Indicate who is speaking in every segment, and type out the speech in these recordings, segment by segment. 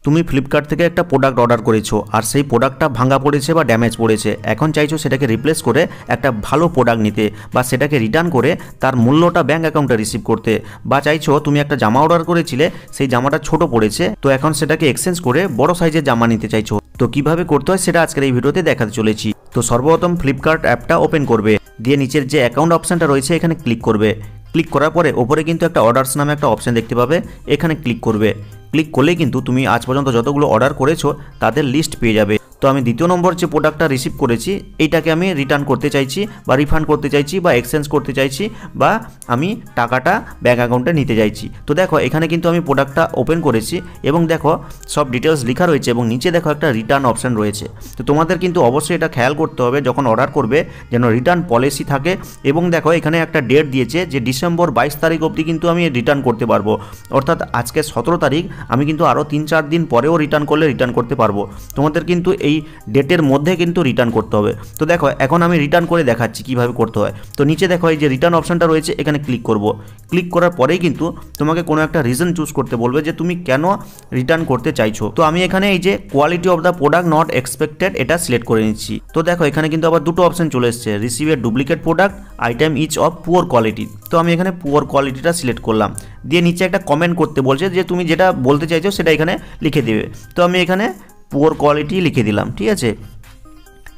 Speaker 1: তুমি ফ্লিপকার্ট থেকে একটা প্রোডাক্ট অর্ডার করেছো আর সেই প্রোডাক্টটা ভাঙা পড়েছে বা ড্যামেজ পড়েছে, এখন চাইছো সেটাকে রিপ্লেস করে একটা ভালো প্রোডাক্ট নিতে বা সেটাকে রিটার্ন করে তার মূল্যটা ব্যাঙ্ক অ্যাকাউন্টে রিসিভ করতে, বা চাইছো তুমি একটা জামা অর্ডার করেছিলে সেই জামাটা ছোট পড়েছে, তো এখন সেটাকে এক্সচেঞ্জ করে বড় সাইজের জামা নিতে চাইছো। তো কিভাবে করতে হয় সেটা আজকের এই ভিডিওতে দেখাতে চলেছি। তো সর্বপ্রথম ফ্লিপকার্ট অ্যাপটা ওপেন করবে, দিয়ে নিচের যে অ্যাকাউন্ট অপশনটা রয়েছে এখানে ক্লিক করবে। ক্লিক করার পরে ওপরে কিন্তু একটা অর্ডারস নামে একটা অপশন দেখতে পাবে, এখানে ক্লিক করবে। ক্লিক করলেই কিন্তু তুমি আজ পর্যন্ত যতগুলো অর্ডার করেছো তাদের লিস্ট পেয়ে যাবে। তো আমি দ্বিতীয় নম্বর যে প্রোডাক্টটা রিসিভ করেছি এইটাকে আমি রিটার্ন করতে চাইছি বা রিফান্ড করতে চাইছি বা এক্সচেঞ্জ করতে চাইছি বা আমি টাকাটা ব্যাঙ্ক অ্যাকাউন্টে নিতে চাইছি। তো দেখো এখানে কিন্তু আমি প্রোডাক্টটা ওপেন করেছি এবং দেখো সব ডিটেলস লেখা রয়েছে এবং নিচে দেখো একটা রিটার্ন অপশন রয়েছে। তো তোমাদের কিন্তু অবশ্যই এটা খেয়াল করতে হবে যখন অর্ডার করবে যেন রিটার্ন পলিসি থাকে। এবং দেখো এখানে একটা ডেট দিয়েছে যে ডিসেম্বর 22 তারিখ অবধি কিন্তু আমি রিটার্ন করতে পারবো, অর্থাৎ আজকে 17 তারিখ, আমি কিন্তু আরও 3-4 দিন পরেও রিটার্ন করলে রিটার্ন করতে পারবো। তোমাদের কিন্তু এই ডেটের মধ্যে কিন্তু রিটার্ন করতে হবে। তো দেখো এখন আমি রিটার্ন করে দেখাচ্ছি কিভাবে করতে হয়। তো নিচে দেখো এই যে রিটার্ন অপশনটা রয়েছে এখানে ক্লিক করব। ক্লিক করার পরেই কিন্তু তোমাকে কোনো একটা রিজন চুজ করতে বলবে যে তুমি কেন রিটার্ন করতে চাইছো। তো আমি এখানে এই যে quality of the product not expected এটা সিলেক্ট করে নিচ্ছি। তো দেখো এখানে কিন্তু আবার দুটো অপশন চলে এসেছে, receive a duplicate product, item each of poor quality. তো আমি এখানে পুয়ার কোয়ালিটিটা সিলেক্ট করলাম, দিয়ে নিচে একটা কমেন্ট করতে বলছে যে তুমি যেটা বলতে চাইছো সেটা এখানে লিখে দেবে। তো আমি এখানে পুয়ার কোয়ালিটি লিখে দিলাম, ঠিক আছে,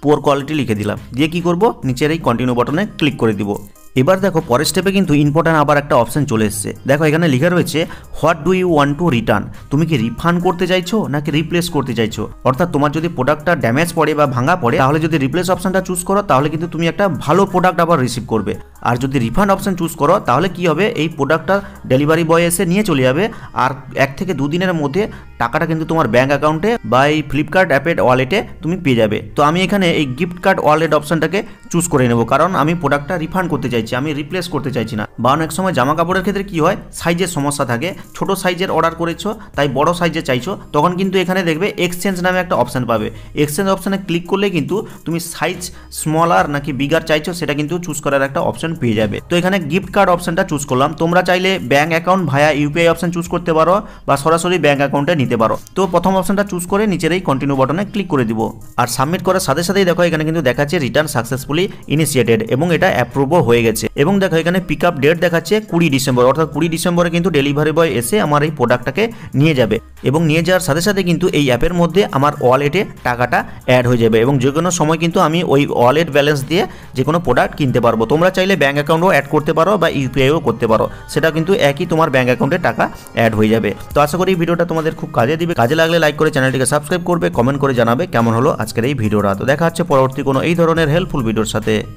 Speaker 1: পুয়ার কোয়ালিটি লিখে দিলাম। দিয়ে কি করব, নিচের এই কন্টিনিউ বাটনে ক্লিক করে দিব। এবার দেখো পরের স্টেপে কিন্তু ইম্পর্টেন্ট আবার একটা অপশন চলে এসেছে। দেখো এখানে লেখা রয়েছে what do you want to return. তুমি কি রিফান্ড করতে চাইছো নাকি রিপ্লেস করতে চাইছো? অর্থাৎ তোমার যদি প্রোডাক্টটা ড্যামেজ পড়ে বা ভাঙা পড়ে তাহলে যদি রিপ্লেস অপশনটা চুজ করো তাহলে কিন্তু তুমি একটা ভালো প্রোডাক্ট আবার রিসিভ করবে। আর যদি রিফান্ড অপশন চুজ করো তাহলে কি হবে, এই প্রোডাক্টটা ডেলিভারি বয় এসে নিয়ে চলে যাবে আর 1 থেকে 2 দিনের মধ্যে টাকাটা কিন্তু তোমার ব্যাঙ্ক অ্যাকাউন্টে বা এই ফ্লিপকার্ট অ্যাপের ওয়ালেটে তুমি পেয়ে যাবে। তো আমি এখানে এই গিফট কার্ড ওয়ালেট অপশনটাকে চুজ করে নেব, কারণ আমি প্রোডাক্টটা রিফান্ড করতে চাইছি, আমি রিপ্লেস করতে চাইছি না। বা অনেক সময় জামা কাপড়ের ক্ষেত্রে কি হয়, সাইজের সমস্যা থাকে, ছোট সাইজের অর্ডার করেছো তাই বড় সাইজে চাইছো, তখন কিন্তু এখানে দেখবে এক্সচেঞ্জ নামে একটা অপশন পাবে। এক্সচেঞ্জ অপশনে ক্লিক করলে কিন্তু তুমি সাইজ স্মলার নাকি বিগার চাইছো সেটা কিন্তু চুজ করার একটা অপশন পেয়ে যাবে। তো এখানে গিফট কার্ড অপশনটা চুজ করলাম। তোমরা চাইলে ব্যাঙ্ক অ্যাকাউন্ট ভায়া ইউপিআই অপশন চুজ করতে পারো বা সরাসরি ব্যাঙ্ক অ্যাকাউন্টে নিতে পারো। তো প্রথম অপশনটা চুজ করে নিচের এই কন্টিনিউ বাটনে ক্লিক করে দিব। আর সাবমিট করার সাথে সাথেই দেখো এখানে কিন্তু দেখাচ্ছে রিটার্ন সাকসেসফুলি ইনিশিয়েটেড এবং এটা অ্যাপ্রুভও হয়ে গেছে। এবং দেখো এখানে পিক আপ ডেট দেখাচ্ছে 20 ডিসেম্বর, অর্থাৎ 20 ডিসেম্বরে কিন্তু ডেলিভারি বয় এসে আমার এই প্রোডাক্টটাকে নিয়ে যাবে এবং নিয়ে যাওয়ার সাথে সাথে কিন্তু এই অ্যাপের মধ্যে আমার ওয়ালেটে টাকাটা অ্যাড হয়ে যাবে এবং যে কোনো সময় কিন্তু আমি ওই ওয়ালেট ব্যালেন্স দিয়ে যে কোনো প্রোডাক্ট কিনতে পারবো। তোমরা চাইলে ব্যাঙ্ক অ্যাকাউন্টও অ্যাড করতে পারো বা ইউপিআইও করতে পারো, সেটা কিন্তু একই তোমার ব্যাঙ্ক অ্যাকাউন্টে টাকা অ্যাড হয়ে যাবে। তো আশা করি এই ভিডিওটা তোমাদের খুব কাজে দিবে। কাজে লাগলে লাইক করে চ্যানেলটিকে সাবস্ক্রাইব করবে, কমেন্ট করে জানাবে কেমন হলো আজকের এই ভিডিওটা। তো দেখা হচ্ছে পরবর্তী কোনো এই ধরনের হেল্পফুল ভিডিওর সাথে।